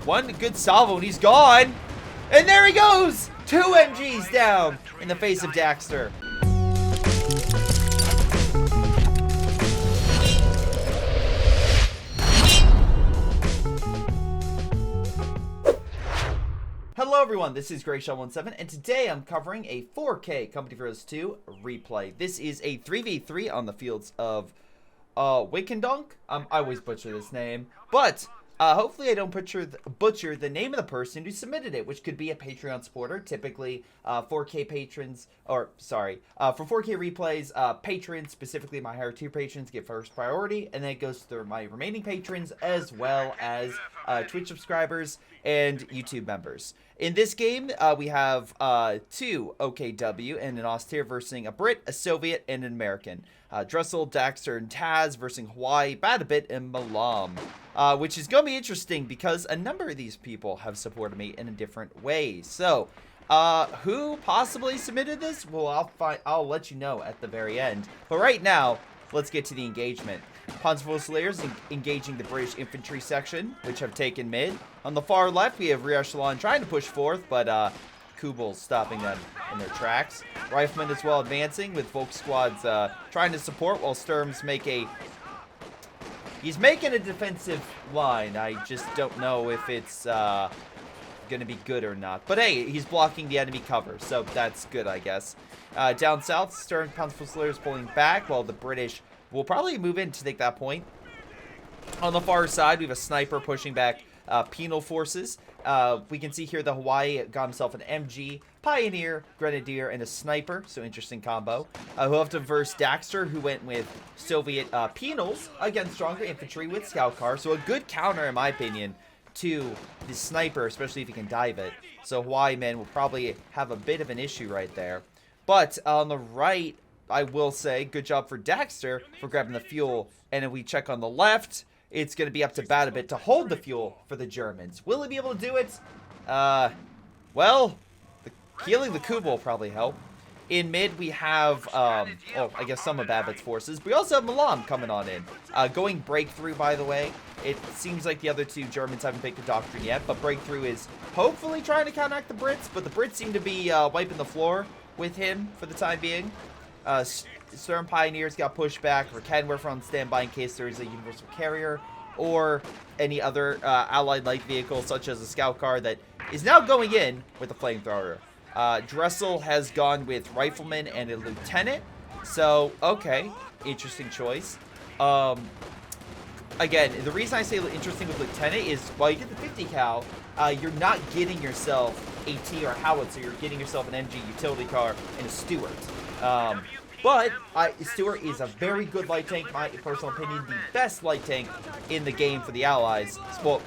one good salvo and he's gone. And there he goes! 2 MGs down in the face of Daxter. Hello everyone, this is Greyshot17, and today I'm covering a 4K Company vs. 2 replay. This is a 3v3 on the fields of Winnekendonk. I always butcher this name, but hopefully I don't butcher the name of the person who submitted it, which could be a Patreon supporter. Typically, 4K patrons, for 4K replays, patrons, specifically my higher tier patrons, get first priority, and then it goes to my remaining patrons, as well as Twitch subscribers and YouTube members. In this game, we have 2 OKW and an Austere versus a Brit, a Soviet, and an American. Dressel, Daxter, and Taz versus Hawaii, Badabit, and Milam. Which is going to be interesting because a number of these people have supported me in a different way. So, who possibly submitted this? Well, I'll let you know at the very end. But right now, let's get to the engagement. Panzerfusiliers engaging the British infantry section, which have taken mid. On the far left, we have Rear Echelon trying to push forth, but Kubal's stopping them in their tracks. Riflemen as well advancing, with Volk squads trying to support, while Sturms make a... He's making a defensive line. I just don't know if it's going to be good or not. But hey, he's blocking the enemy cover, so that's good, I guess. Down south, Stern Panzerfusiliers pulling back, while the British will probably move in to take that point. On the far side, we have a sniper pushing back penal forces. We can see here the Hawaii got himself an MG, Pioneer, Grenadier, and a sniper. So interesting combo. He'll have to verse Daxter, who went with Soviet penals against stronger infantry with scout car. So a good counter, in my opinion, to the sniper, especially if he can dive it. So Hawaii men will probably have a bit of an issue right there. But on the right, I will say, good job for Daxter for grabbing the fuel. And if we check on the left, it's going to be up to Badabit to hold the fuel for the Germans. Will he be able to do it? Well, healing the Kuba will probably help. In mid, we have, I guess some of Badabit's forces. We also have Milam coming on in. Going Breakthrough, by the way. It seems like the other 2 Germans haven't picked a doctrine yet, but Breakthrough is hopefully trying to counteract the Brits, but the Brits seem to be wiping the floor with him for the time being. Stern Pioneers got pushed back. For Kenworth on standby in case there is a universal carrier or any other allied light vehicle, such as a scout car that is now going in with a flamethrower. Dressel has gone with rifleman and a lieutenant. So, okay, interesting choice. Again, the reason I say interesting with lieutenant is while you get the 50 cal, you're not getting yourself AT or howitzer. You're getting yourself an MG utility car and a Stuart. But Stuart is a very good light tank, my personal opinion, the best light tank in the game for the Allies. Well,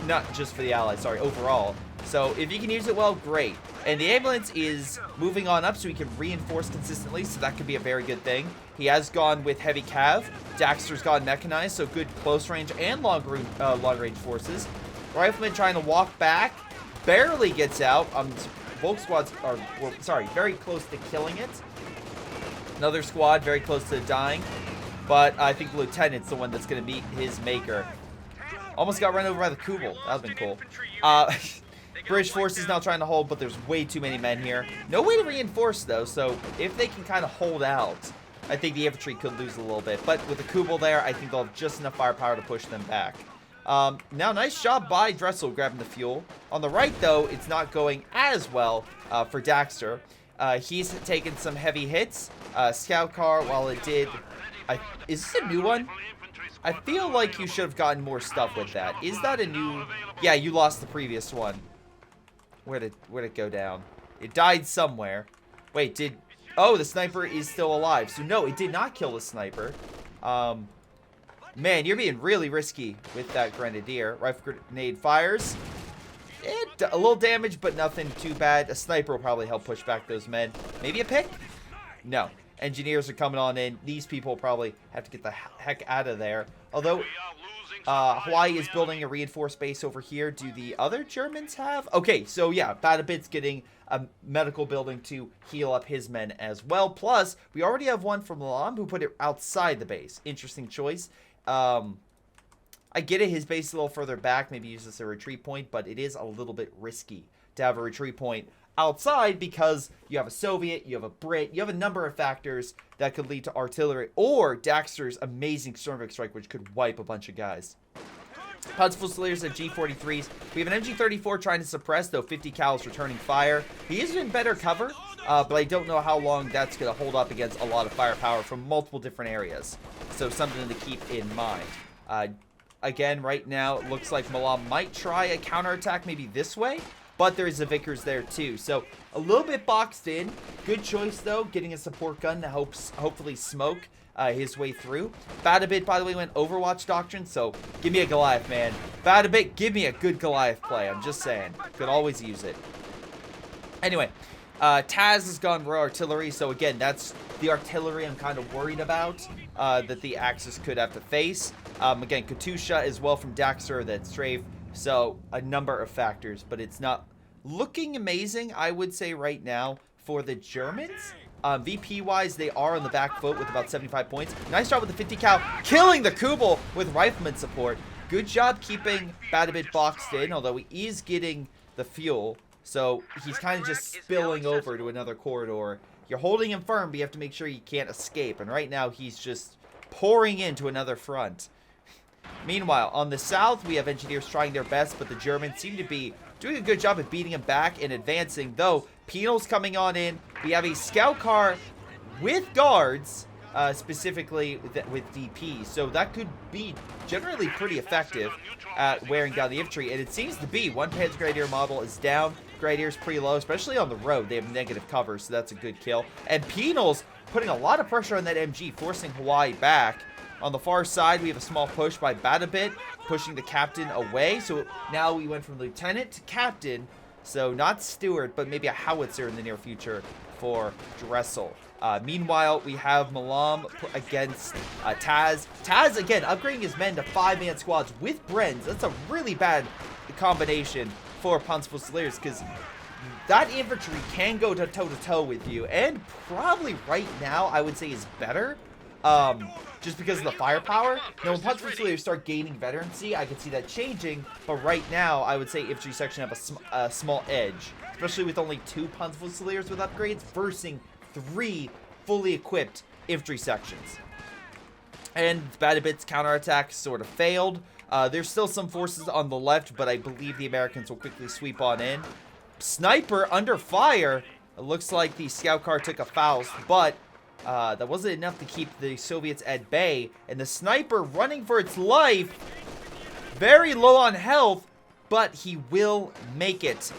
not just for the Allies, sorry, overall. So if you can use it well, great. And the ambulance is moving on up so he can reinforce consistently, so that could be a very good thing. He has gone with heavy cav. Daxter's gone mechanized, so good close range and long range forces. Rifleman trying to walk back, barely gets out. Both squads are, very close to killing it. Another squad very close to dying, but I think the lieutenant's the one that's going to meet his maker. Almost got run over by the Kubel. That would have been cool. British forces now trying to hold, but there's way too many men here. No way to reinforce, though, so if they can kind of hold out, I think the infantry could lose a little bit. But with the Kubel there, I think they'll have just enough firepower to push them back. Now, nice job by Dressel grabbing the fuel. On the right, though, it's not going as well for Daxter. He's taken some heavy hits. Scout car, while it did... is this a new one? I feel like you should have gotten more stuff with that. Is that a new... Yeah, you lost the previous one. Where'd it go down? It died somewhere. Wait, oh, the sniper is still alive. So, no, it did not kill the sniper. Man, you're being really risky with that Grenadier. Rifle grenade fires. A little damage, but nothing too bad. A sniper will probably help push back those men. Maybe a pick? No. Engineers are coming on in. These people probably have to get the heck out of there. Although, Hawaii is building a reinforced base over here. Do the other Germans have? Okay, so yeah, Badabit's getting a medical building to heal up his men as well. Plus, we already have one from Milam who put it outside the base. Interesting choice. I get it, his base is a little further back, maybe use this as a retreat point, but it is a little bit risky to have a retreat point outside because you have a Soviet, you have a Brit, you have a number of factors that could lead to artillery or Daxter's amazing Stormvik strike, which could wipe a bunch of guys. Pods Fusiliers at G43s. We have an MG34 trying to suppress, though 50 cal is returning fire. He is in better cover, but I don't know how long that's going to hold up against a lot of firepower from multiple different areas. So something to keep in mind. Again, right now, it looks like Milam might try a counterattack maybe this way, but there is a Vickers there too. So a little bit boxed in. Good choice, though, getting a support gun to hopefully smoke his way through. Badabit, by the way, went Overwatch Doctrine, so give me a Goliath, man. Badabit, give me a good Goliath play. I'm just saying. Could always use it. Anyway, Taz has gone Royal Artillery, so again, that's the artillery I'm kind of worried about that the Axis could have to face. Again, Katusha as well from Daxter, that strafe. So a number of factors, but it's not looking amazing, I would say, right now for the Germans. VP-wise, they are on the back foot with about 75 points. Nice job with the 50 cal, killing the Kubel with rifleman support. Good job keeping Badabit boxed in, although he is getting the fuel. So he's kind of just spilling over to another corridor. You're holding him firm, but you have to make sure he can't escape. And right now, he's just pouring into another front. Meanwhile, on the south, we have engineers trying their best, but the Germans seem to be doing a good job at beating him back and advancing, though Penal's coming on in. We have a scout car with guards, specifically with DP, so that could be generally pretty effective at wearing down the infantry, and it seems to be. One Panzer Grenadier model is down. Grenadier's pretty low, especially on the road. They have negative cover, so that's a good kill. And Penal's putting a lot of pressure on that MG, forcing Hawaii back. On the far side, we have a small push by Badabit, pushing the captain away. So now we went from lieutenant to captain. So not steward, but maybe a howitzer in the near future for Dressel. Meanwhile, we have Milam against Taz. Taz, again, upgrading his men to 5-man squads with Brenz. That's a really bad combination for Panzer Fusiliers, because that infantry can go toe-to-toe with you. And probably right now, I would say is better. Just because of the firepower. Now, when Panzer Fusiliers start gaining veterancy, I can see that changing. But right now, I would say infantry section have a small edge, especially with only 2 Panzer Fusiliers with upgrades versus 3 fully equipped infantry sections. And Badabit's counterattack sort of failed. There's still some forces on the left, but I believe the Americans will quickly sweep on in. Sniper under fire. It looks like the scout car took a Faust, but that wasn't enough to keep the Soviets at bay. And the sniper running for its life. Very low on health, but he will make it.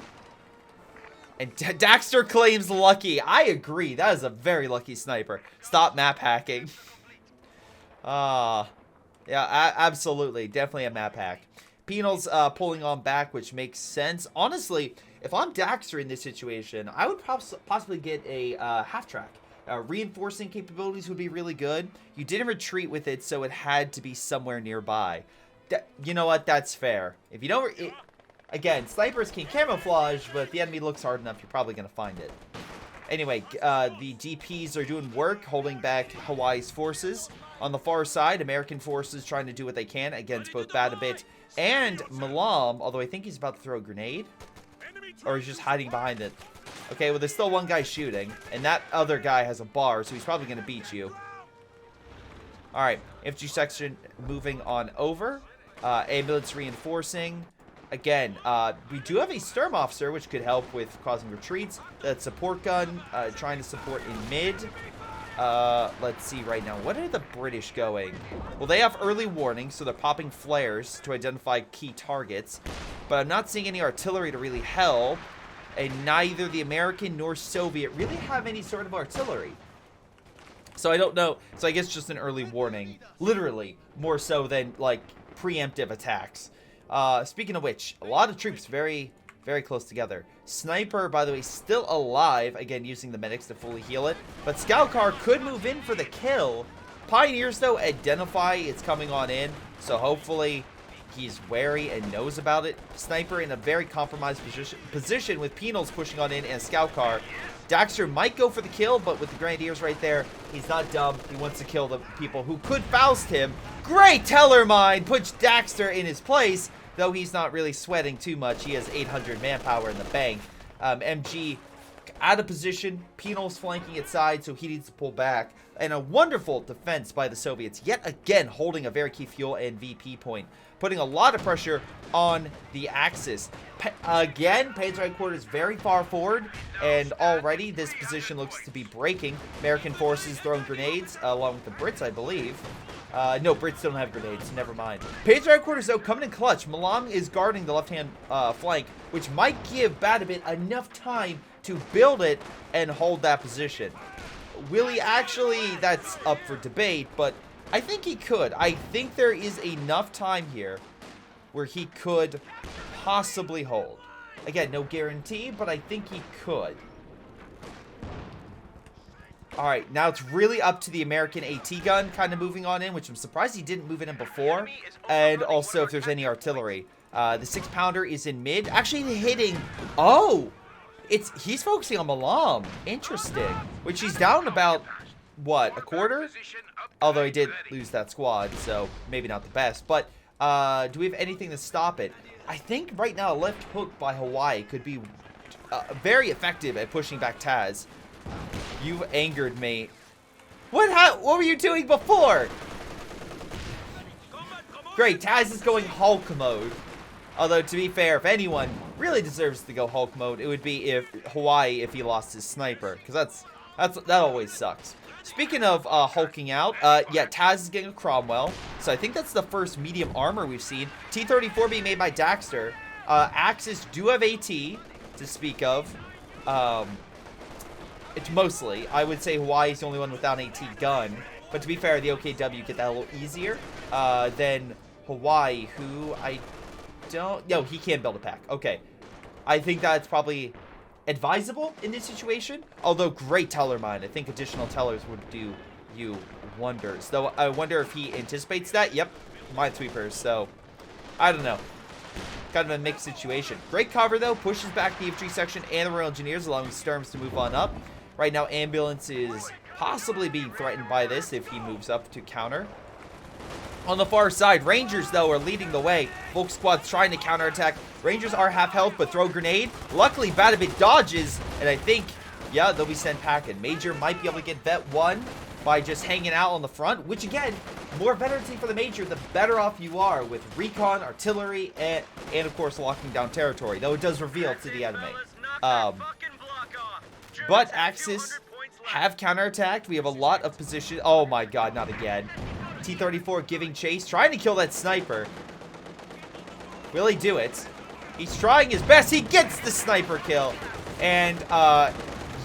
And Daxter claims lucky. I agree. That is a very lucky sniper. Stop map hacking. Yeah, absolutely. Definitely a map hack. Penal's pulling on back, which makes sense. Honestly, if I'm Daxter in this situation, I would possibly get a half-track. Reinforcing capabilities would be really good. You didn't retreat with it, so it had to be somewhere nearby. You know what? That's fair. If you don't... Again, snipers can camouflage, but if the enemy looks hard enough, you're probably going to find it. Anyway, the DPs are doing work, holding back Hawaii's forces. On the far side, American forces trying to do what they can against both Badabit and Milam, although I think he's about to throw a grenade. Or he's just hiding behind it. Okay, well, there's still one guy shooting, and that other guy has a bar, so he's probably going to beat you. Alright, infantry section moving on over. Ambulance reinforcing. Again, we do have a Sturm officer, which could help with causing retreats. That support gun, trying to support in mid. Let's see right now. What are the British going? Well, they have early warning, so they're popping flares to identify key targets. But I'm not seeing any artillery to really help. And neither the American nor Soviet really have any sort of artillery. So I don't know. So I guess just an early warning. Literally, more so than, like, preemptive attacks. Speaking of which, a lot of troops very, very close together. Sniper, by the way, still alive. Again, using the medics to fully heal it. But Scout Car could move in for the kill. Pioneers, though, identify it's coming on in. So hopefully He's wary and knows about it. Sniper in a very compromised position with Penals pushing on in and a scout car. Daxter might go for the kill, but with the Grenadiers right there, he's not dumb. He wants to kill the people who could Faust him. Great Teller Mine puts Daxter in his place, though he's not really sweating too much. He has 800 manpower in the bank. MG out of position. Penals flanking its side, so he needs to pull back. And a wonderful defense by the Soviets, yet again holding a very key fuel and VP point, putting a lot of pressure on the Axis. Again, Panzer Headquarters very far forward, and already this position looks to be breaking. American forces throwing grenades, along with the Brits, I believe. No, Brits don't have grenades, never mind. Panzer Headquarters, though, coming in clutch. Milam is guarding the left-hand flank, which might give Badabit enough time to build it and hold that position. Will he actually? That's up for debate, but I think he could. I think there is enough time here where he could possibly hold. Again, no guarantee, but I think he could. Alright, now it's really up to the American AT gun kind of moving on in, which I'm surprised he didn't move it in before. And also if there's any artillery. The 6-pounder is in mid. Actually hitting... Oh! He's focusing on Milam. Interesting. Which he's down about, what, a quarter? Although he did lose that squad, so maybe not the best. But do we have anything to stop it? I think right now a left hook by Hawaii could be very effective at pushing back Taz. You've angered me. What were you doing before? Great, Taz is going Hulk mode. Although, to be fair, if anyone really deserves to go Hulk mode, it would be Hawaii if he lost his sniper. Because that always sucks. Speaking of hulking out, yeah, Taz is getting a Cromwell. So I think that's the first medium armor we've seen. T-34 being made by Daxter. Axis do have AT to speak of. It's mostly. I would say Hawaii's the only one without an AT gun. But to be fair, the OKW get that a little easier than Hawaii, who I don't... No, he can't build a pack. Okay. I think that's probably advisable in this situation. Although, great teller mine. I think additional tellers would do you wonders. Though, I wonder if he anticipates that. Yep. Minesweepers. So, I don't know. Kind of a mixed situation. Great cover, though. Pushes back the infantry section and the Royal Engineers, allowing Sturms to move on up. Right now, Ambulance is possibly being threatened by this if he moves up to counter. On the far side, Rangers, though, are leading the way. Volk Squad's trying to counterattack. Rangers are half health, but throw grenade. Luckily, Badabit dodges, and I think, yeah, they'll be sent packing. Major might be able to get vet 1 by just hanging out on the front, which, again, more veterancy for the Major, the better off you are with recon, artillery, and of course, locking down territory, though it does reveal to the enemy. But Axis have counterattacked. We have a lot of position. Oh my god, not again. T-34 giving chase, trying to kill that sniper. Will he do it? He's trying his best. He gets the sniper kill. And,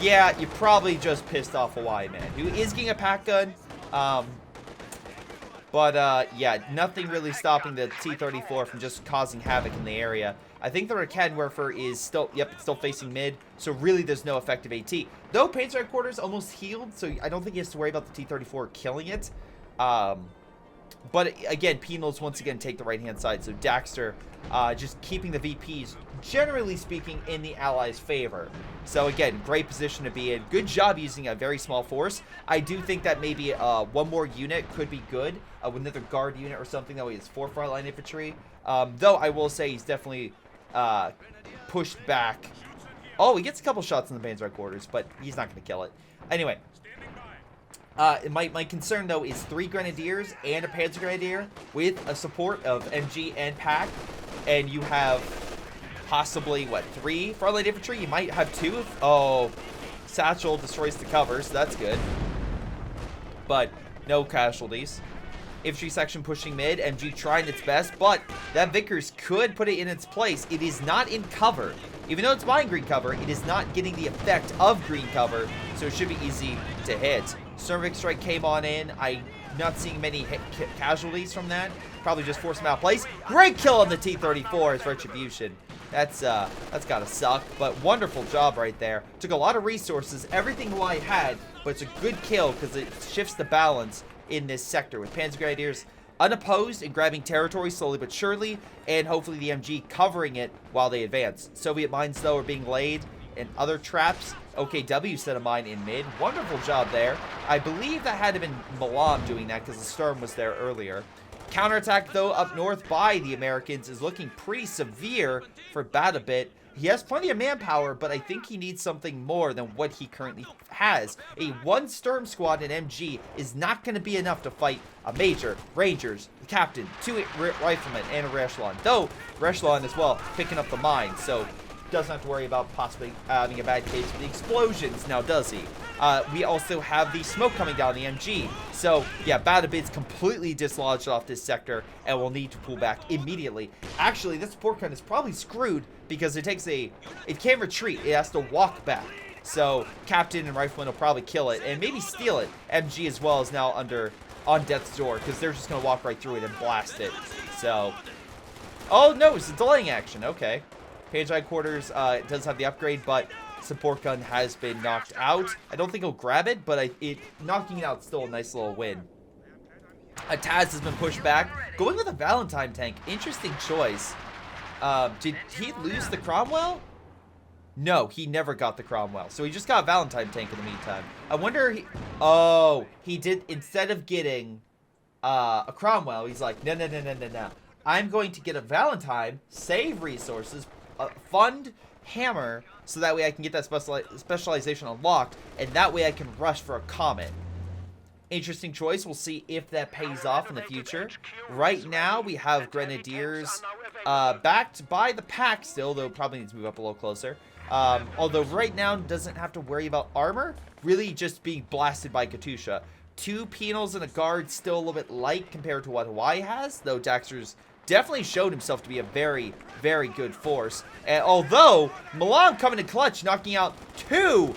yeah, you probably just pissed off Hawaii, man, who is getting a pack gun. Yeah, nothing really stopping the T-34 from just causing havoc in the area. I think the Raketenwerfer is still, yep, still facing mid, so really there's no effective AT. Though Panzer Headquarters almost healed, so I don't think he has to worry about the T-34 killing it. But again, Penals once again take the right-hand side, so Daxter just keeping the VPs, generally speaking, in the Allies' favor. So again, great position to be in. Good job using a very small force. I do think that maybe one more unit could be good, with another guard unit or something. That way it's 4 frontline infantry. Though I will say he's definitely pushed back. Oh, he gets a couple shots in the Panzer Headquarters, but he's not going to kill it. Anyway. My concern, though, is 3 Grenadiers and a Panzer Grenadier with a support of MG and PAC. And you have possibly, what, 3 frontline infantry? You might have 2. Oh, Satchel destroys the cover, so that's good. But no casualties. Infantry section pushing mid. MG trying its best, but that Vickers could put it in its place. It is not in cover. Even though it's buying green cover, it is not getting the effect of green cover, so it should be easy to hit. Cervix strike came on in. I'm not seeing many casualties from that. Probably just forced him out of place. Great kill on the T-34 as retribution. That's gotta suck, but wonderful job right there. Took a lot of resources, everything Hawaii had, but it's a good kill because it shifts the balance in this sector with Panzer Grenadiers unopposed and grabbing territory slowly but surely, and hopefully the MG covering it while they advance. Soviet mines, though, are being laid, and other traps. OKW set a mine in mid. Wonderful job there. I believe that had to have been Milam doing that because the storm was there earlier. Counterattack, though, up north by the Americans is looking pretty severe for Bit. He has plenty of manpower, but I think he needs something more than what he currently has. A one Sturm squad in MG is not going to be enough to fight a Major, Rangers, the Captain, 2 Riflemen, and a Rechelon. Though, Rechelon as well, picking up the mine, so doesn't have to worry about possibly having a bad case with the explosions, now does he? We also have the smoke coming down the MG. So, yeah, Batibid's completely dislodged off this sector and will need to pull back immediately. Actually, this support gun is probably screwed because it can't retreat. It has to walk back. So, Captain and Rifleman will probably kill it and maybe steal it. MG as well is now on death's door because they're just going to walk right through it and blast it. So, oh no, it's a delaying action. Okay. Page quarters does have the upgrade, but support gun has been knocked out. I don't think he'll grab it, but knocking it out is still a nice little win. Taz has been pushed back. Going with a Valentine tank. Interesting choice. Did he lose the Cromwell? No, he never got the Cromwell. So he just got a Valentine tank in the meantime. I wonder... he did... Instead of getting a Cromwell, he's like, no. I'm going to get a Valentine, save resources, fund hammer, so that way I can get that specialization unlocked, and that way I can rush for a Comet. Interesting choice. We'll see if that pays off in the future. Right now, we have Grenadiers backed by the pack still, though probably needs to move up a little closer. Although right now doesn't have to worry about armor, really just being blasted by Katusha. 2 penals and a guard still a little bit light compared to what Hawaii has, though Daxter's definitely showed himself to be a very, very good force. And although Milam coming in clutch, knocking out 2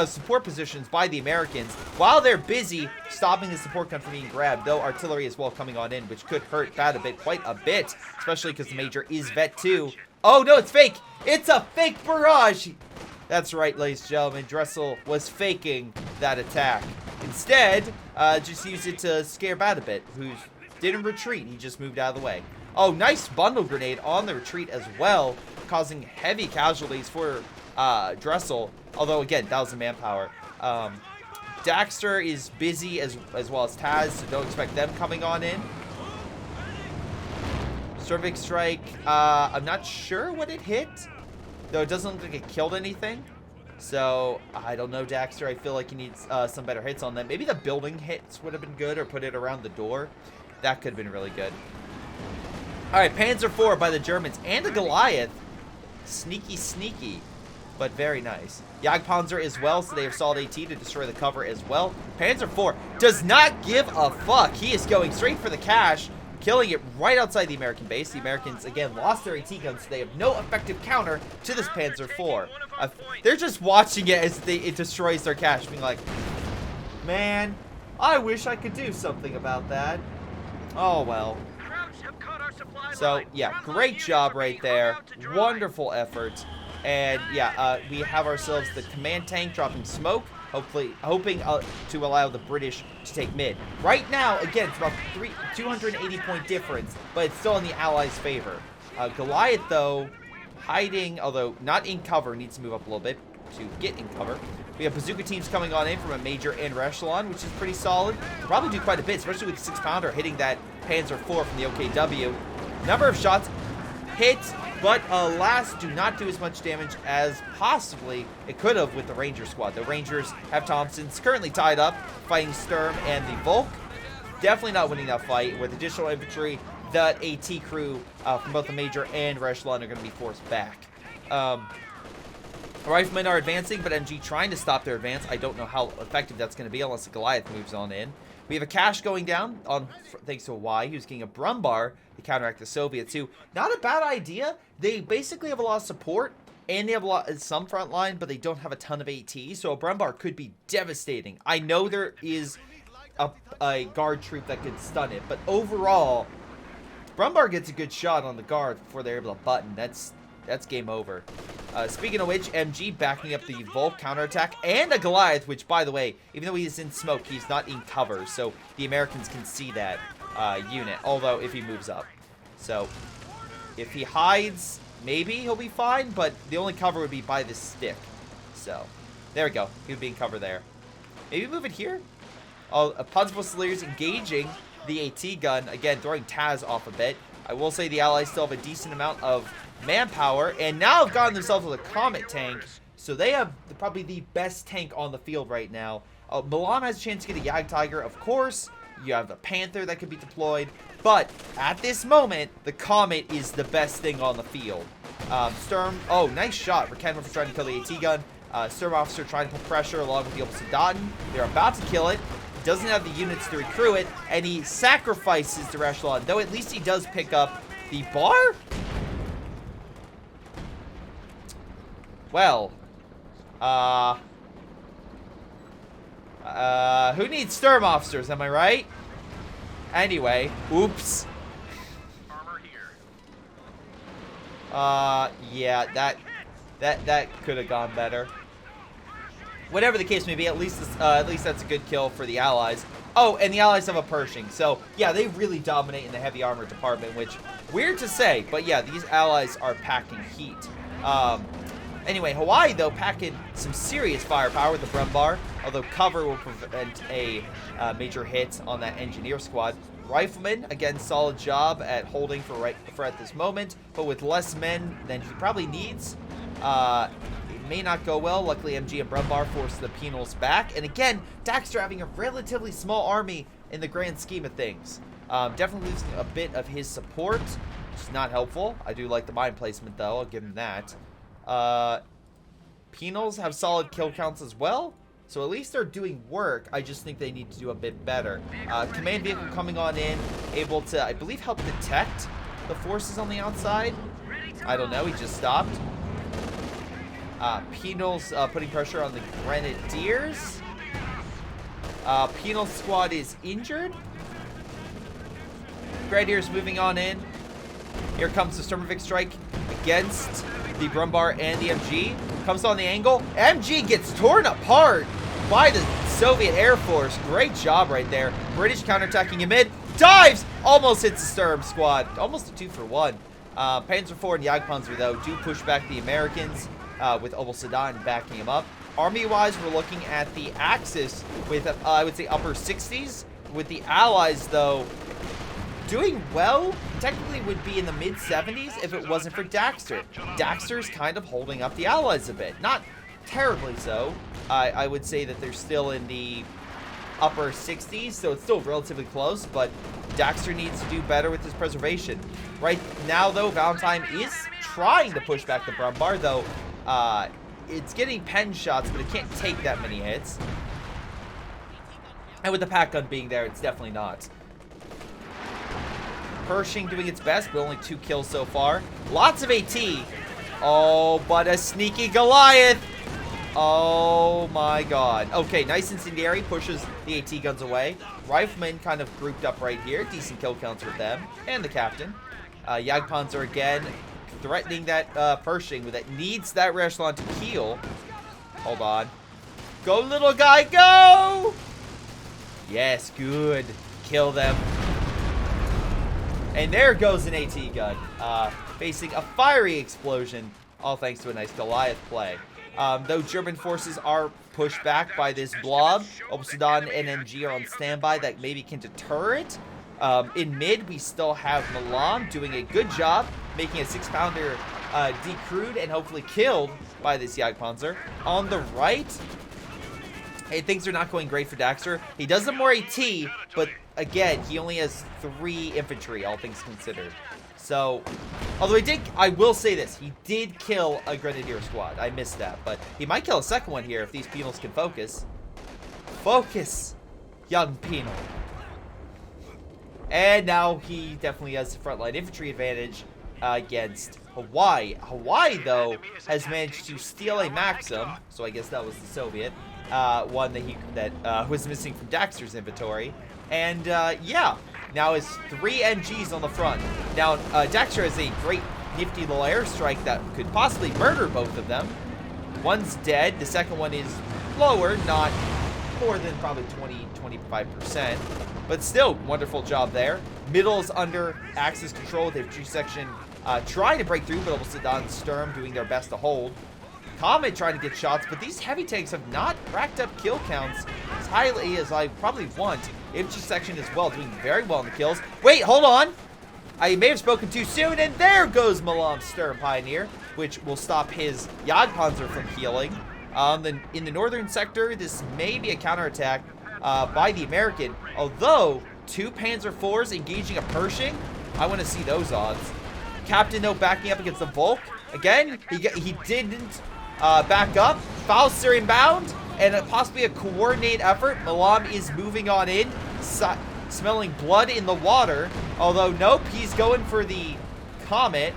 support positions by the Americans while they're busy stopping the support gun from being grabbed, though artillery as well coming on in, which could hurt Batibid quite a bit, especially because the Major is Vet 2. Oh no, it's fake! It's a fake barrage! That's right, ladies and gentlemen, Dressel was faking that attack. Instead, just used it to scare Batibid, who didn't retreat, he just moved out of the way. Oh, nice bundle grenade on the retreat as well, causing heavy casualties for Dressel. Although, again, that was the manpower. Daxter is busy as well as Taz, so don't expect them coming on in. Cervix Strike, I'm not sure what it hit, though it doesn't look like it killed anything. So, I don't know, Daxter. I feel like he needs some better hits on them. Maybe the building hits would have been good, or put it around the door. That could have been really good. Alright, Panzer IV by the Germans, and a Goliath. Sneaky, but very nice. Jagdpanzer as well, so they have solid AT to destroy the cover as well. Panzer IV does not give a fuck. He is going straight for the cash, killing it right outside the American base. The Americans, again, lost their AT guns, so they have no effective counter to this Panzer IV. They're just watching it as it destroys their cache, being like, man, I wish I could do something about that. Oh, well. So, yeah, great job right there. Wonderful effort. And, yeah, we have ourselves the command tank dropping smoke, hoping to allow the British to take mid. Right now, again, it's about 280 point difference, but it's still in the Allies' favor. Goliath, though, hiding, although not in cover, needs to move up a little bit to get in cover. We have bazooka teams coming on in from a Major and Rechelon, which is pretty solid. They'll probably do quite a bit, especially with the 6-pounder hitting that Panzer IV from the OKW. Number of shots hit, but alas, do not do as much damage as possibly it could have with the Ranger squad. The Rangers have Thompsons currently tied up, fighting Sturm and the Volk. Definitely not winning that fight. With additional infantry, that AT crew from both the Major and Rechelon are going to be forced back. Riflemen are advancing, but MG trying to stop their advance. I don't know how effective that's going to be unless the Goliath moves on in. We have a cache going down, thanks to Hawaii, who's getting a Brumbar to counteract the Soviets, who, not a bad idea. They basically have a lot of support, and they have some front line, but they don't have a ton of AT, so a Brumbar could be devastating. I know there is a guard troop that could stun it, but overall, Brumbar gets a good shot on the guard before they're able to button. That's game over. Speaking of which, MG backing up the Volk counterattack and a Goliath, which, by the way, even though he's in smoke, he's not in cover, so the Americans can see that. unit, although if he moves up. So if he hides, maybe he'll be fine, but the only cover would be by this stick. So there we go. He would be in cover there. Maybe move it here? Oh, Puns Fusiliers engaging the AT gun. Again, throwing Taz off a bit. I will say the allies still have a decent amount of manpower, and now have gotten themselves with a Comet tank. So they have probably the best tank on the field right now. Milam has a chance to get a Yag Tiger, of course. You have the Panther that could be deployed. But at this moment, the Comet is the best thing on the field. Sturm, oh, nice shot for Kenman for trying to kill the AT gun. Sturm Officer trying to put pressure along with the Obsidian. They're about to kill it. Doesn't have the units to recruit it, and he sacrifices the Echelon, though at least he does pick up the bar? Well, who needs Sturm Officers, am I right? Anyway, oops. Yeah, that could have gone better. Whatever the case may be, at least that's a good kill for the allies. Oh, and the allies have a Pershing. So, yeah, they really dominate in the heavy armor department, which, weird to say, but yeah, these allies are packing heat. Anyway, Hawaii, though, packing some serious firepower with the Brumbar, although cover will prevent a major hit on that engineer squad. Rifleman, again, solid job at holding for at this moment, but with less men than he probably needs. It may not go well. Luckily, MG and Brumbar force the Penals back. And again, Daxter having a relatively small army in the grand scheme of things. Definitely losing a bit of his support, which is not helpful. I do like the mine placement, though. I'll give him that. Penals have solid kill counts as well. So at least they're doing work. I just think they need to do a bit better. Command vehicle coming on in, able to, I believe, help detect the forces on the outside. I don't know. He just stopped. Penals putting pressure on the Grenadiers. Penal squad is injured. Grenadiers moving on in. Here comes the Sturmovik strike against the Brumbar and the MG. Comes on the angle. MG gets torn apart by the Soviet Air Force. Great job right there. British counterattacking him mid. Dives! Almost hits the Sturm squad. Almost a 2-for-1. Panzer IV and Jagdpanzer, though, do push back the Americans with Obelsadon backing him up. Army-wise, we're looking at the Axis with, I would say, upper 60s. With the Allies, though, doing well, technically would be in the mid-70s if it wasn't for Daxter. Daxter's kind of holding up the Allies a bit. Not terribly so. I would say that they're still in the upper 60s, so it's still relatively close, but Daxter needs to do better with his preservation. Right now, though, Valentine is trying to push back the Brumbar, though it's getting pen shots, but it can't take that many hits. And with the pack gun being there, it's definitely not. Pershing doing its best, but only 2 kills so far. Lots of AT. Oh, but a sneaky Goliath. Oh my god. Okay, nice incendiary. Pushes the AT guns away. Riflemen kind of grouped up right here. Decent kill counts with them. And the captain. Jagdpanzer again threatening that Pershing that needs that Echelon to heal. Hold on. Go, little guy, go! Yes, good. Kill them. And there goes an AT gun, facing a fiery explosion, all thanks to a nice Goliath play. Though German forces are pushed back by this blob, Obsidian and MG are on standby that maybe can deter it. In mid, we still have Milam doing a good job, making a 6-pounder decrewed and hopefully killed by this Jagdpanzer. On the right, hey, things are not going great for Daxter. He does have more AT, but again, he only has 3 infantry, all things considered. So, although I will say this, he did kill a Grenadier squad. I missed that, but he might kill a second one here if these Penals can focus. Focus, young Penal. And now he definitely has the frontline infantry advantage against Hawaii. Hawaii, though, has managed to steal a Maxim, so I guess that was the Soviet, one that was missing from Daxter's inventory. And yeah, now has 3 MGs on the front. Now, Daxter has a great nifty little airstrike that could possibly murder both of them. One's dead. The second one is lower, not more than probably 20-25%. But still, wonderful job there. Middle's under Axis control with infantry section trying to break through, but almost Sedan Sturm doing their best to hold. Comet trying to get shots, but these heavy tanks have not racked up kill counts as highly as I probably want. Infantry section as well, doing very well in the kills. Wait, hold on! I may have spoken too soon, and there goes Milam's Sturm Pioneer, which will stop his Jagdpanzer from healing. In the northern sector, this may be a counterattack by the American, although 2 Panzer IVs engaging a Pershing, I want to see those odds. Captain, though, backing up against the Volk. Again, he didn't back up. Foul Syrian bound, and possibly a coordinated effort. Milam is moving on in, smelling blood in the water. Although, nope, he's going for the Comet,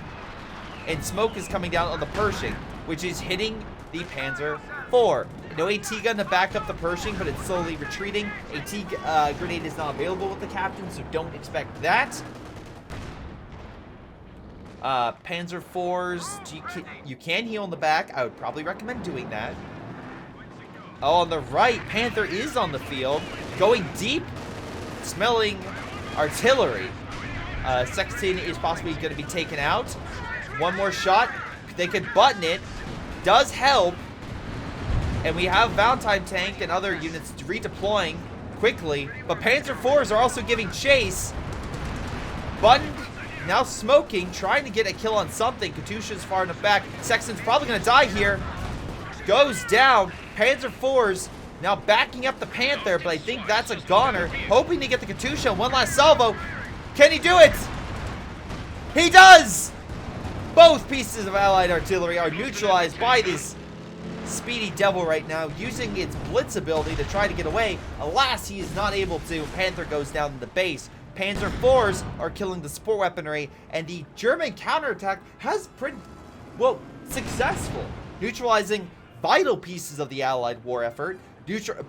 and smoke is coming down on the Pershing, which is hitting the Panzer IV. No AT gun to back up the Pershing, but it's slowly retreating. AT grenade is not available with the Captain, so don't expect that. Panzer IVs, you can heal in the back. I would probably recommend doing that. Oh, on the right, Panther is on the field, going deep, smelling artillery. Sexton is possibly going to be taken out. One more shot. They could button it. Does help. And we have Valentine tank and other units redeploying quickly. But Panzer IVs are also giving chase. Button now smoking, trying to get a kill on something. Katusha's far enough back. Sexton's probably going to die here. Goes down. Panzer IVs now backing up the Panther, but I think that's a goner. Hoping to get the Katusha. One last salvo. Can he do it? He does! Both pieces of allied artillery are neutralized by this speedy devil right now, using its blitz ability to try to get away. Alas, he is not able to. Panther goes down to the base. Panzer IVs are killing the support weaponry, and the German counterattack has pretty, well, successful. Neutralizing vital pieces of the allied war effort,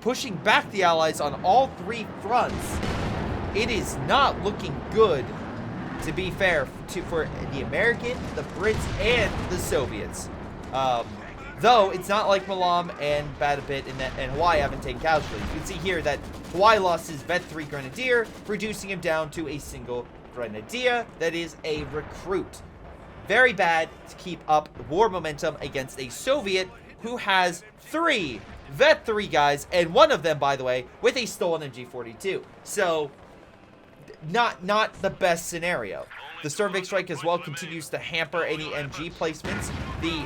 pushing back the allies on all 3 fronts. It is not looking good, to be fair, for the American, the Brits, and the Soviets. Though, it's not like Milam and Badabit and Hawaii haven't taken casualties. You can see here that Hawaii lost his Vet 3 Grenadier, reducing him down to a single Grenadier that is a recruit. Very bad to keep up war momentum against a Soviet who has 3 Vet 3 guys, and one of them, by the way, with a stolen MG42. So, not the best scenario. The Sturmvik strike as well continues to hamper any MG placements. The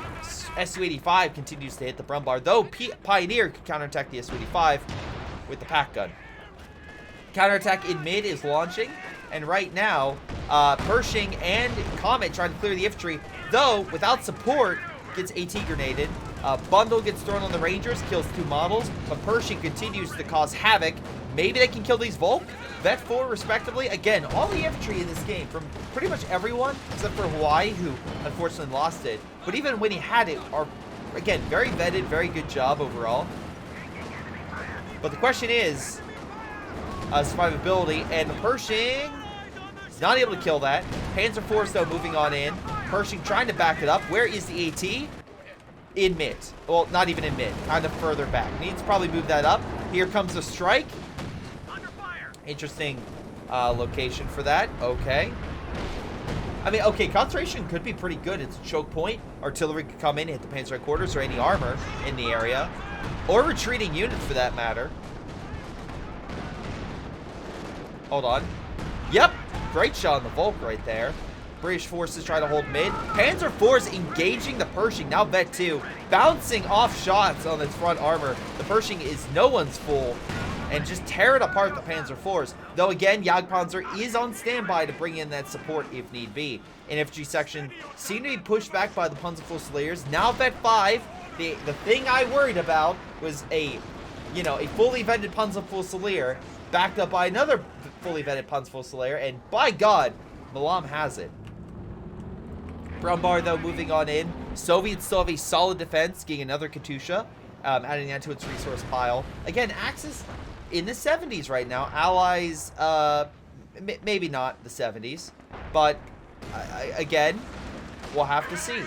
Su-85 continues to hit the Brumbar, though Pioneer could counterattack the Su-85 with the pack gun. Counterattack in mid is launching, and right now, Pershing and Comet trying to clear the infantry, though without support, gets AT grenaded. Bundle gets thrown on the Rangers, kills 2 models, but Pershing continues to cause havoc. Maybe they can kill these Volk, Vet 4 respectively. Again, all the infantry in this game from pretty much everyone except for Hawaii, who unfortunately lost it. But even when he had it, are, again, very vetted, very good job overall. But the question is, survivability, and the Pershing is not able to kill that. Panzer IVs, though, moving on in. Pershing trying to back it up. Where is the AT? In mid. Well, not even in mid. Kind of further back. Needs to probably move that up. Here comes the strike. Interesting location for that. Okay. I mean, okay, concentration could be pretty good. It's a choke point. Artillery could come in, hit the Panzer headquarters or any armor in the area. Or retreating units for that matter. Hold on. Yep. Great shot on the Volk right there. British forces try to hold mid. Panzer IVs engaging the Pershing, now Vet 2, bouncing off shots on its front armor. The Pershing is no one's fool, and just tear it apart, the Panzer IVs. Though again, Jagdpanzer is on standby to bring in that support if need be. In infantry section, seem to be pushed back by the Panzerfusiliers. Now Vet 5, the thing I worried about was a fully vetted Panzerfusilier backed up by another fully vetted Panzerfusilier, and by God, Milam has it. Brumbar, though, moving on in. Soviets still have a solid defense, getting another Katusha, adding that to its resource pile. Again, Axis in the 70s right now. Allies, maybe not the 70s, but again, we'll have to see.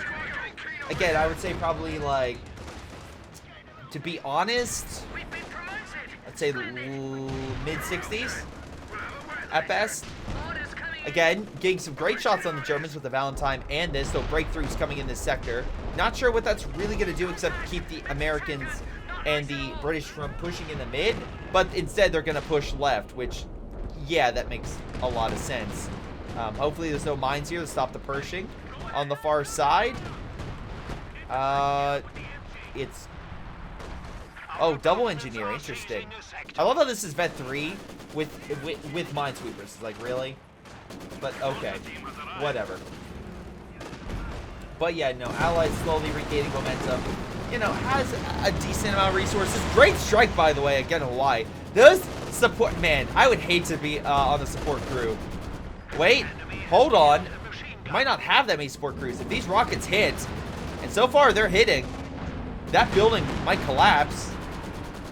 Again, I would say probably, like, to be honest, say mid-60s at best. Again, getting some great shots on the Germans with the Valentine and this, so breakthroughs coming in this sector. Not sure what that's really going to do except keep the Americans and the British from pushing in the mid, but instead they're going to push left, which, yeah, that makes a lot of sense. Hopefully there's no mines here to stop the Pershing. On the far side, it's... Oh, double engineer, interesting. I love how this is Vet 3 with minesweepers. It's like, really? But okay, whatever. But yeah, no, Allies slowly regaining momentum. You know, has a decent amount of resources. Great strike, by the way, again, Hawaii. Those support, man, I would hate to be on the support crew. Wait, hold on. Might not have that many support crews. If these rockets hit, and so far they're hitting, that building might collapse.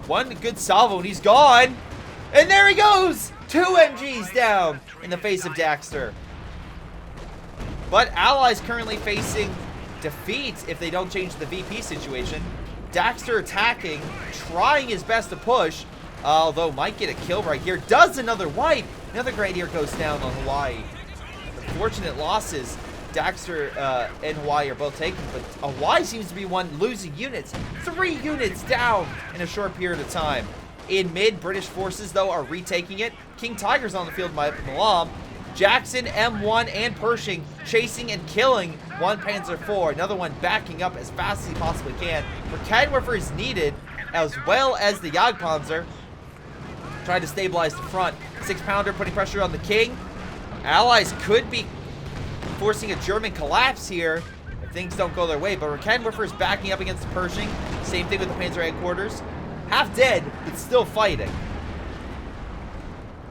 One good salvo and he's gone. And there he goes! 2 MGs down in the face of Daxter. But Allies currently facing defeat if they don't change the VP situation. Daxter attacking, trying his best to push, although might get a kill right here. Does another wipe. Another Grenadier goes down on Hawaii. Unfortunate losses. Daxter and Hawaii are both taken, but Hawaii seems to be one losing units. 3 units down in a short period of time. In mid, British forces, though, are retaking it. King Tiger's on the field by Milam. Jackson, M1, and Pershing chasing and killing one Panzer IV. Another one backing up as fast as he possibly can. Raketwerfer is needed, as well as the Jagdpanzer. Trying to stabilize the front. 6-pounder putting pressure on the King. Allies could be forcing a German collapse here if things don't go their way. But Raketwerfer is backing up against the Pershing. Same thing with the Panzer headquarters. Half dead, but still fighting.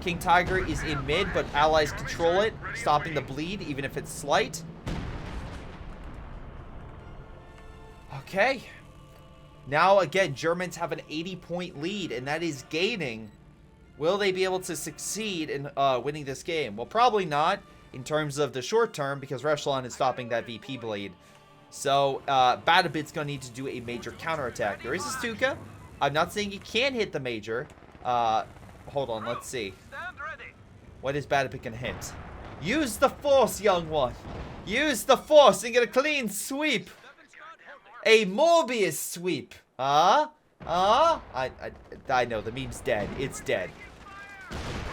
King Tiger is in mid, but Allies control it, stopping the bleed, even if it's slight. Okay. Now, again, Germans have an 80-point lead, and that is gaining. Will they be able to succeed in winning this game? Well, probably not in terms of the short term, because Rechelon is stopping that VP bleed. So, Battlebit's going to need to do a major counterattack. There is a Stuka. I'm not saying he can't hit the major. Hold on, let's see. What is Battlebit going to hit? Use the force, young one. Use the force and get a clean sweep. A Morbius sweep. I know, the meme's dead. It's dead.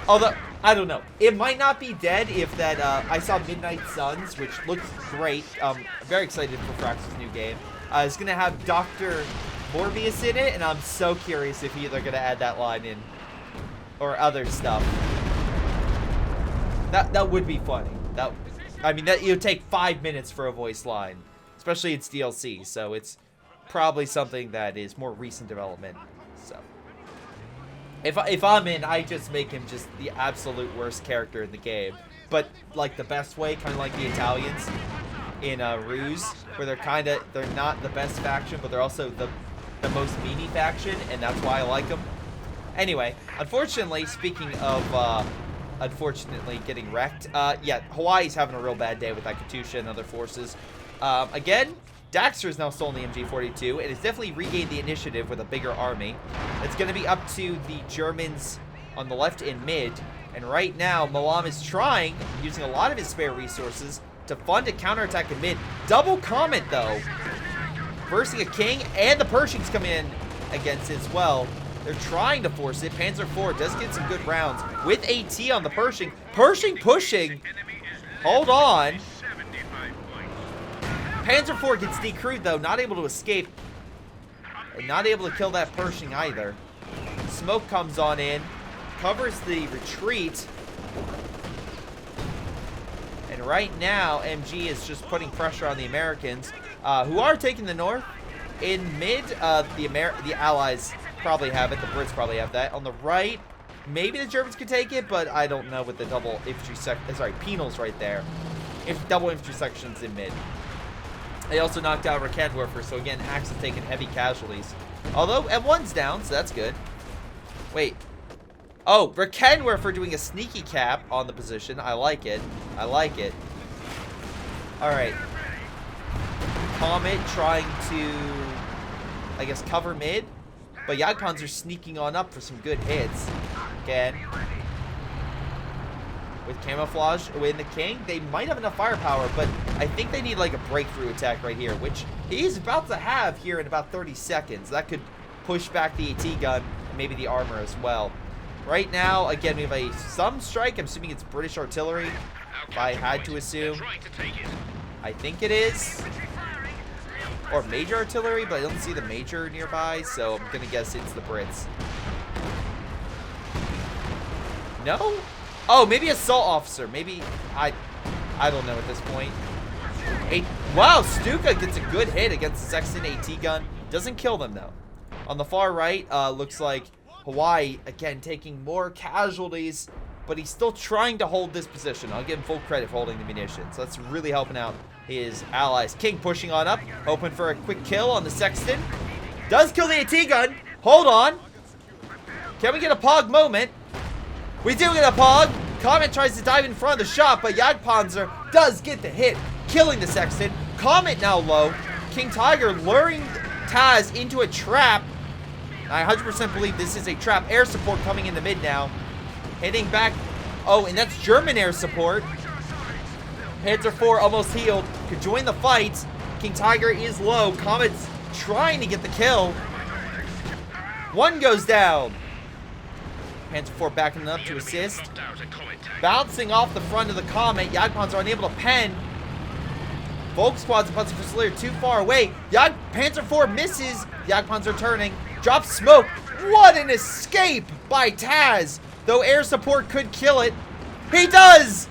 Although, I don't know. It might not be dead if that, I saw Midnight Suns, which looks great. Very excited for Frax's new game. It's going to have Dr. Morbius in it, and I'm so curious if they're going to add that line in. Or other stuff. That would be funny. I mean, it would take 5 minutes for a voice line. Especially it's DLC, so it's probably something that is more recent development. So, if I'm in, I just make him just the absolute worst character in the game. But, like, the best way, kind of like the Italians in Ruse, where they're not the best faction, but they're also the most meaty faction, and that's why I like them. Anyway, unfortunately, speaking of, unfortunately getting wrecked, yeah, Hawaii's having a real bad day with that Katusha and other forces. Again, Daxter's now stolen the MG42, and has definitely regained the initiative with a bigger army. It's going to be up to the Germans on the left and mid, and right now, Milam is trying, using a lot of his spare resources, to fund a counterattack in mid. Double Comet, though. Versing a King, and the Pershing's coming in against it as well. They're trying to force it. Panzer IV does get some good rounds with AT on the Pershing. Pershing pushing. Hold on. Panzer IV gets decrewed, though. Not able to escape. And not able to kill that Pershing either. Smoke comes on in. Covers the retreat. And right now, MG is just putting pressure on the Americans, who are taking the north. In mid, the Allies probably have it. The Brits probably have that. On the right, maybe the Germans could take it, but I don't know with the double infantry penals right there. Double infantry sections in mid. They also knocked out Raketwerfer, so again, Axe has taken heavy casualties. Although M1's down, so that's good. Wait. Oh, Raketwerfer doing a sneaky cap on the position. I like it. I like it. Alright. Comet trying to, I guess, cover mid. But Jagdpanzer sneaking on up for some good hits. Again. With camouflage with the King, they might have enough firepower, but I think they need like a breakthrough attack right here, which he's about to have here in about 30 seconds. That could push back the AT gun and maybe the armor as well. Right now, again, we have some strike. I'm assuming it's British artillery, if I had to assume. I think it is. Or major artillery, but I don't see the major nearby, so I'm going to guess it's the Brits. No? Oh, maybe assault officer. Maybe, I don't know at this point. Wow, Stuka gets a good hit against the Sexton AT gun. Doesn't kill them, though. On the far right, looks like Hawaii, again, taking more casualties, but he's still trying to hold this position. I'll give him full credit for holding the munitions. So that's really helping out his allies. King pushing on up, hoping for a quick kill on the Sexton. Does kill the AT gun. Hold on. Can we get a Pog moment? We do get a Pog. Comet tries to dive in front of the shot, but Jagdpanzer does get the hit, killing the Sexton. Comet now low. King Tiger luring Taz into a trap. I 100% believe this is a trap. Air support coming in the mid now. Hitting back. Oh, and that's German air support. Panzer IV almost healed. Could join the fight. King Tiger is low. Comet's trying to get the kill. One goes down. Panzer IV backing up to assist. Bouncing off the front of the Comet. Jagdpanzer unable to pen. Volk squads and Panzer Fusilier too far away. Panzer IV misses. Jagdpanzer turning. Drops smoke. What an escape by Taz. Though air support could kill it. He does!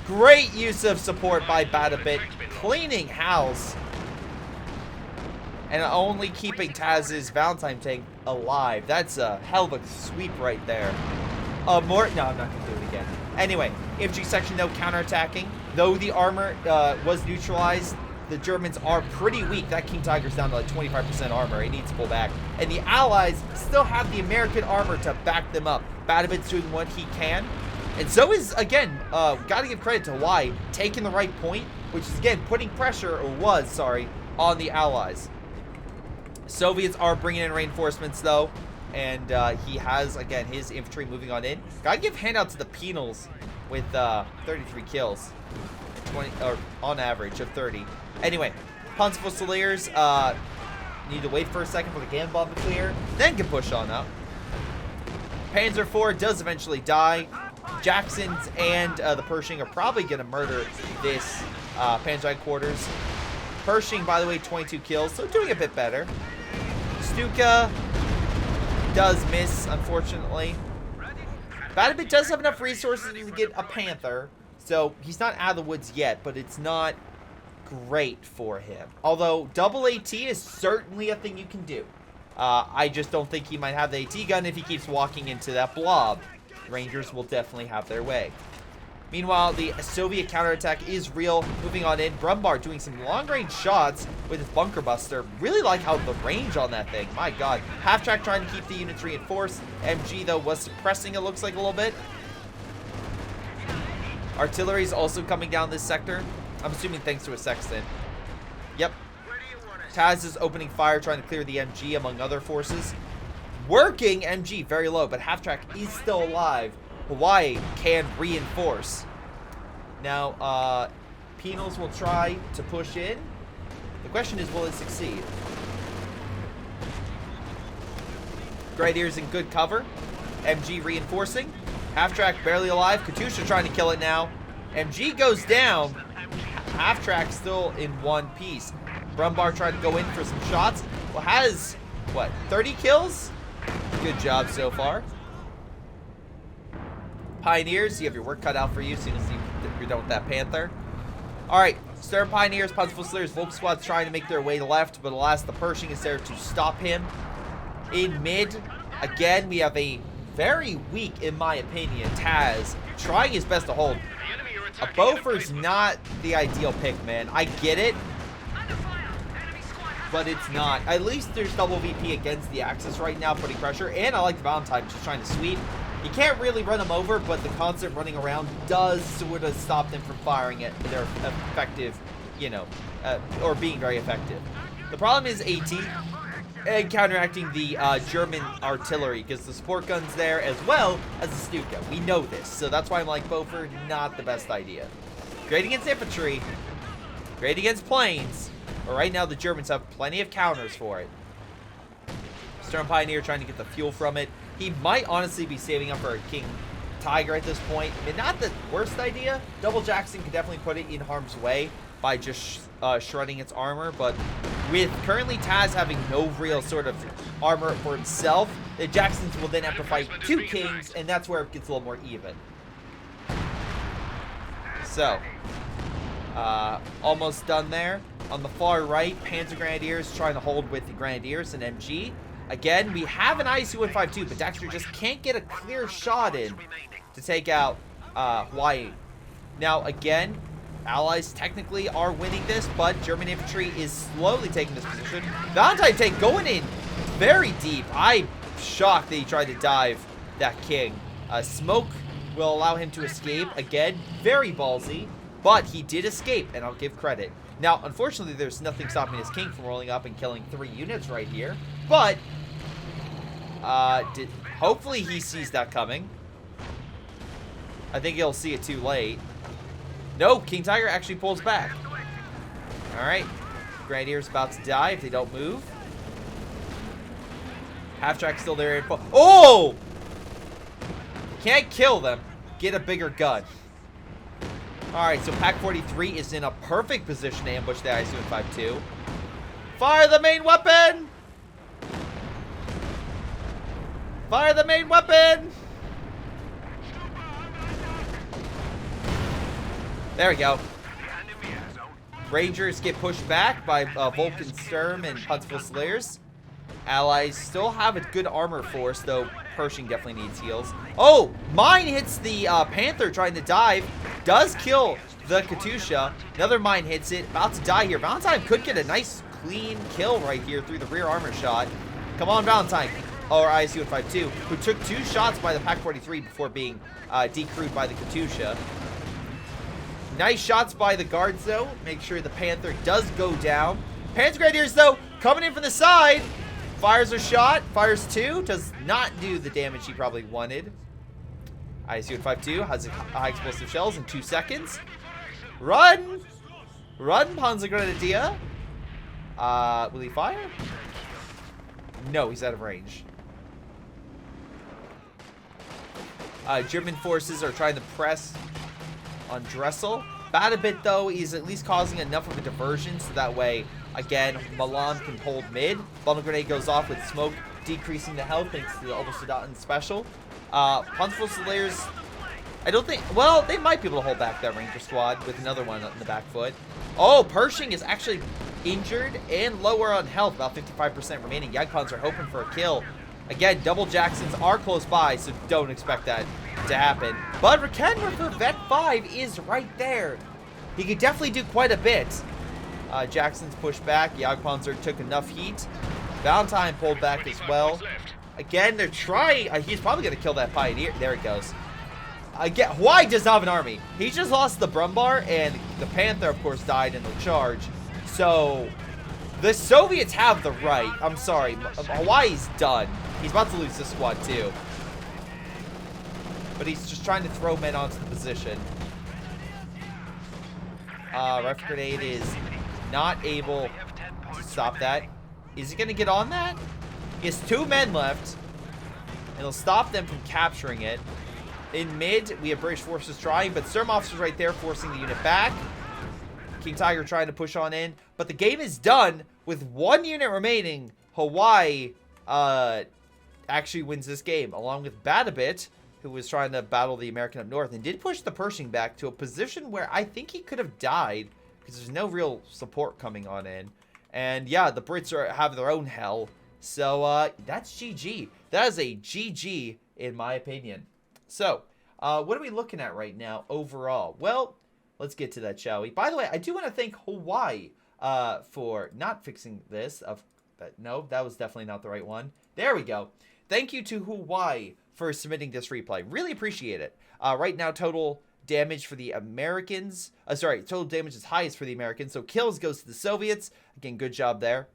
Great use of support by Batabit. Cleaning house. And only keeping Taz's Valentine tank alive. That's a hell of a sweep right there. No, I'm not going to do it again. Anyway, infantry section, though, counterattacking. Though the armor was neutralized, the Germans are pretty weak. That King Tiger's down to like 25% armor. It needs to pull back. And the Allies still have the American armor to back them up. Batavit's doing what he can. And so is, again, got to give credit to Hawaii taking the right point, which is, again, putting pressure, or was, sorry, on the Allies. Soviets are bringing in reinforcements, though. And he has, again, his infantry moving on in. Gotta give handout to the penals with 33 kills. 20, or on average of 30. Anyway, Panzer Fusiliers need to wait for a second for the cannon bomb to clear, then can push on up. Panzer IV does eventually die. Jacksons and the Pershing are probably going to murder this Panzer headquarters. Pershing, by the way, 22 kills, so doing a bit better. Stuka does miss, unfortunately. Batavit does have enough resources to get a Panther, so he's not out of the woods yet, but it's not great for him. Although double AT is certainly a thing you can do. I just don't think he might have the AT gun if he keeps walking into that blob. Rangers will definitely have their way. Meanwhile, the Soviet counterattack is real. Moving on in. Brumbar doing some long-range shots with his bunker buster. Really like how the range on that thing. My god. Half-track trying to keep the units reinforced. MG, though, was suppressing, it looks like, a little bit. Artillery is also coming down this sector. I'm assuming thanks to a Sexton. Yep. Taz is opening fire, trying to clear the MG among other forces. Working MG, very low, but half-track is still alive. Hawaii can reinforce. Now, Penals will try to push in. The question is, will it succeed? Grenadiers in good cover. MG reinforcing. Half-track barely alive. Katusha trying to kill it now. MG goes down. Half-track still in one piece. Brumbar trying to go in for some shots. Well, has, what, 30 kills? Good job so far. Pioneers, you have your work cut out for you as soon as you're done with that Panther. Alright, Stern Pioneers, Panzer Fusiliers, Volk squads trying to make their way left, but alas, the Pershing is there to stop him. In mid, again, we have a very weak, in my opinion, Taz, trying his best to hold. A Beaufort's not the ideal pick, man. I get it, but it's not. At least there's double VP against the Axis right now, putting pressure, and I like the Valentine just trying to sweep. You can't really run them over, but the constant running around does sort of stop them from firing at their effective, you know, or being very effective. The problem is AT. and counteracting the German artillery, because the support gun's there as well as the Stuka. We know this, so that's why I'm like, Beaufort, not the best idea. Great against infantry, great against planes, but right now the Germans have plenty of counters for it. Stern Pioneer trying to get the fuel from it. He might honestly be saving up for a King Tiger at this point. I mean, not the worst idea. Double Jackson could definitely put it in harm's way by just shredding its armor, but with currently Taz having no real sort of armor for himself, the Jacksons will then have to fight two Kings, and that's where it gets a little more even. So, almost done there. On the far right, Panzer Grenadiers trying to hold with the Grenadiers and MG. Again, we have an IC-152, but Daxter just can't get a clear shot in to take out Hawaii. Now, again, Allies technically are winning this, but German infantry is slowly taking this position. Valentine tank going in very deep. I'm shocked that he tried to dive that King. Smoke will allow him to escape. Again, very ballsy, but he did escape, and I'll give credit. Now, unfortunately, there's nothing stopping his King from rolling up and killing 3 units right here, but hopefully he sees that coming. I think he'll see it too late. No, King Tiger actually pulls back. Alright. Grenadier's about to die if they don't move. Half-track still there. Oh! Can't kill them. Get a bigger gun. Alright, so Pack 43 is in a perfect position to ambush the IC-152. Fire the main weapon! Fire the main weapon! There we go. Rangers get pushed back by Vulcan Sturm and Huntsville Slayers. Allies still have a good armor force, though Pershing definitely needs heals. Oh! Mine hits the Panther trying to dive. Does kill the Katusha. Another mine hits it. About to die here. Valentine could get a nice, clean kill right here through the rear armor shot. Come on, Valentine. Or ISU-152, who took 2 shots by the Pack 43 before being decrewed by the Katusha. Nice shots by the guards, though. Make sure the Panther does go down. Panzer Grenadiers, though, coming in from the side. Fires a shot. Fires 2. Does not do the damage he probably wanted. ISU-152 has high explosive shells in 2 seconds. Run! Run, Panzer Grenadier. Will he fire? No, he's out of range. German forces are trying to press on Dressel. Bad a bit, though. He's at least causing enough of a diversion, so that way, again, Milam can hold mid. Bundle grenade goes off with smoke, decreasing the health thanks to the Obersoldaten special. Huntsville Slayers, I don't think, well, they might be able to hold back that Ranger squad with another one in the back foot. Oh, Pershing is actually injured and lower on health, about 55% remaining. Yagpons are hoping for a kill. Again, double Jacksons are close by, so don't expect that to happen. But Rakenra for Vet 5 is right there. He could definitely do quite a bit. Jackson's pushed back. Jagdpanzer took enough heat. Valentine pulled back as well. Again, they're trying. He's probably going to kill that Pioneer. There it goes. Again, Hawaii does not have an army. He just lost the Brumbar, and the Panther, of course, died in the charge. So, the Soviets have the right. I'm sorry. Hawaii's done. He's about to lose this squad, too. But he's just trying to throw men onto the position. Rifle grenade is not able to stop that. Is he going to get on that? He has 2 men left. And he'll stop them from capturing it. In mid, we have British forces trying, but Sturm officers right there forcing the unit back. King Tiger trying to push on in. But the game is done with 1 unit remaining. Hawaii actually wins this game, along with Badabit, who was trying to battle the American up north, and did push the Pershing back to a position where I think he could have died, because there's no real support coming on in. And yeah, the Brits have their own hell. So that's GG. That is a GG, in my opinion. So, what are we looking at right now overall? Well, let's get to that, shall we? By the way, I do want to thank Hawaii for not fixing this. No, that was definitely not the right one. There we go. Thank you to Hawaii for submitting this replay. Really appreciate it. Right now, total damage for the Americans. Total damage is highest for the Americans. So kills goes to the Soviets. Again, good job there.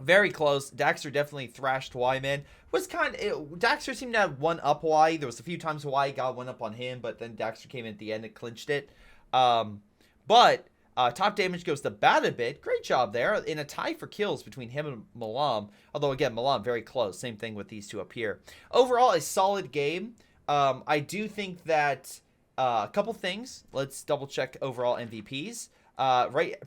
Very close. Daxter definitely thrashed Hawaii, man. Daxter seemed to have one up Hawaii. There was a few times Hawaii got one up on him, but then Daxter came in at the end and clinched it. But top damage goes to Bit. Great job there in a tie for kills between him and Milam. Although, again, Milam very close. Same thing with these two up here. Overall, a solid game. I do think that a couple things. Let's double check overall MVPs.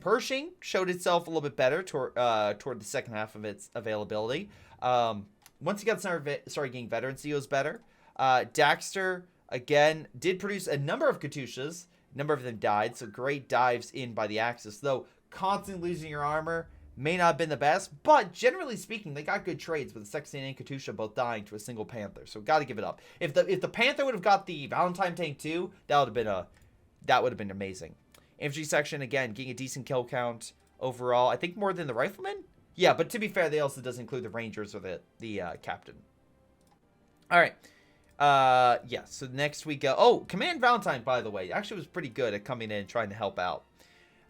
Pershing showed itself a little bit better toward the second half of its availability. Once he got started getting veterancy, it was better. Daxter, again, did produce a number of Katyushas. A number of them died, so great dives in by the Axis. Though, constantly losing your armor may not have been the best, but generally speaking, they got good trades with the Sexton and Katyusha both dying to a single Panther. So, got to give it up. If the Panther would have got the Valentine tank too, that would have been amazing. Infantry section, again, getting a decent kill count overall. I think more than the Riflemen? Yeah, but to be fair, they also does include the Rangers or the Captain. All right. Yeah, so next we go. Oh, Command Valentine, by the way, actually was pretty good at coming in and trying to help out.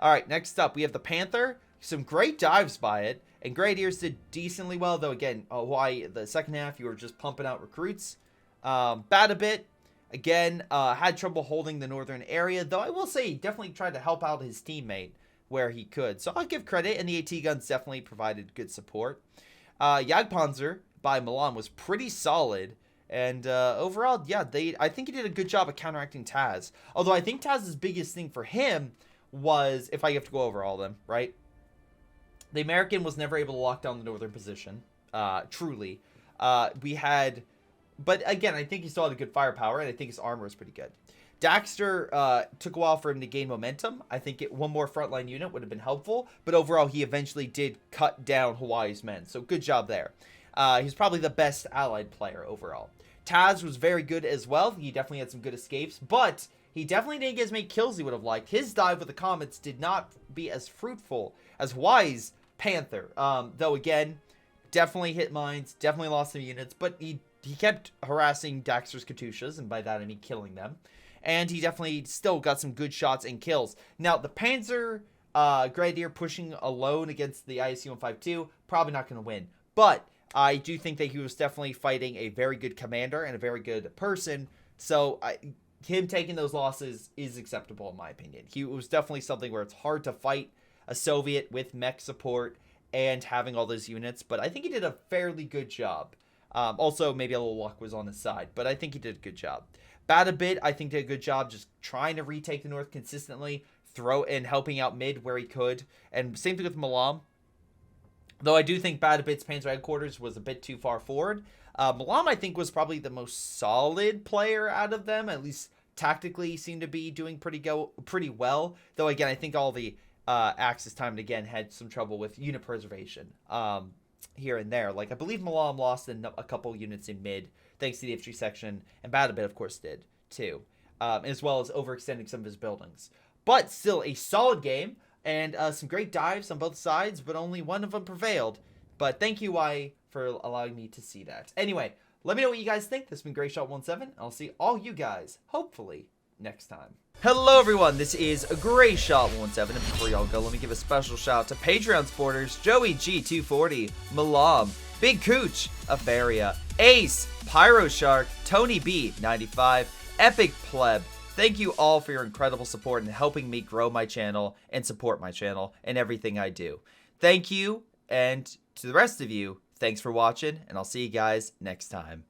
All right, next up, we have the Panther. Some great dives by it. And Grenadiers did decently well, though, again, Hawaii, the second half, you were just pumping out recruits. Bit. Again, had trouble holding the northern area, though I will say he definitely tried to help out his teammate where he could. So I'll give credit, and the AT guns definitely provided good support. Jagdpanzer by Milan was pretty solid, and overall, yeah, I think he did a good job of counteracting Taz. Although I think Taz's biggest thing for him was, if I have to go over all of them, right? The American was never able to lock down the northern position, truly. But again, I think he still had a good firepower, and I think his armor was pretty good. Daxter took a while for him to gain momentum. I think one more frontline unit would have been helpful, but overall, he eventually did cut down Hawaii's men, so good job there. He's probably the best allied player overall. Taz was very good as well. He definitely had some good escapes, but he definitely didn't get as many kills he would have liked. His dive with the Comets did not be as fruitful as Hawaii's Panther, though again, definitely hit mines, definitely lost some units, but he kept harassing Daxter's Katyushas, and by that I mean killing them. And he definitely still got some good shots and kills. Now, the Panzer Grenadier pushing alone against the ISU-152, probably not going to win. But I do think that he was definitely fighting a very good commander and a very good person. So him taking those losses is acceptable in my opinion. He was definitely something where it's hard to fight a Soviet with mech support and having all those units. But I think he did a fairly good job. Also, maybe a little luck was on his side, but I think he did a good job. Bit, I think, did a good job just trying to retake the north consistently, helping out mid where he could. And same thing with Milam. Though I do think Bit's Panzer headquarters was a bit too far forward. Milam, I think, was probably the most solid player out of them. At least tactically, seemed to be doing pretty well. Though, again, I think all the Axis time and again had some trouble with unit preservation. Here and there. Like, I believe Milam lost a couple units in mid, thanks to the infantry section, and Bit, of course, did, too. As well as overextending some of his buildings. But still, a solid game, and some great dives on both sides, but only one of them prevailed. But thank you, Y, for allowing me to see that. Anyway, let me know what you guys think. This has been Greyshot17. I'll see all you guys, hopefully, next time. Hello everyone, this is Greyshot17, and before y'all go, let me give a special shout out to Patreon supporters Joey G240, Milam, BigChuche, Aphyria, Ace, PyroShark, Tony B 95, Epic Pleb. Thank you all for your incredible support and helping me grow my channel and support my channel and everything I do. Thank you, and to the rest of you, thanks for watching, and I'll see you guys next time.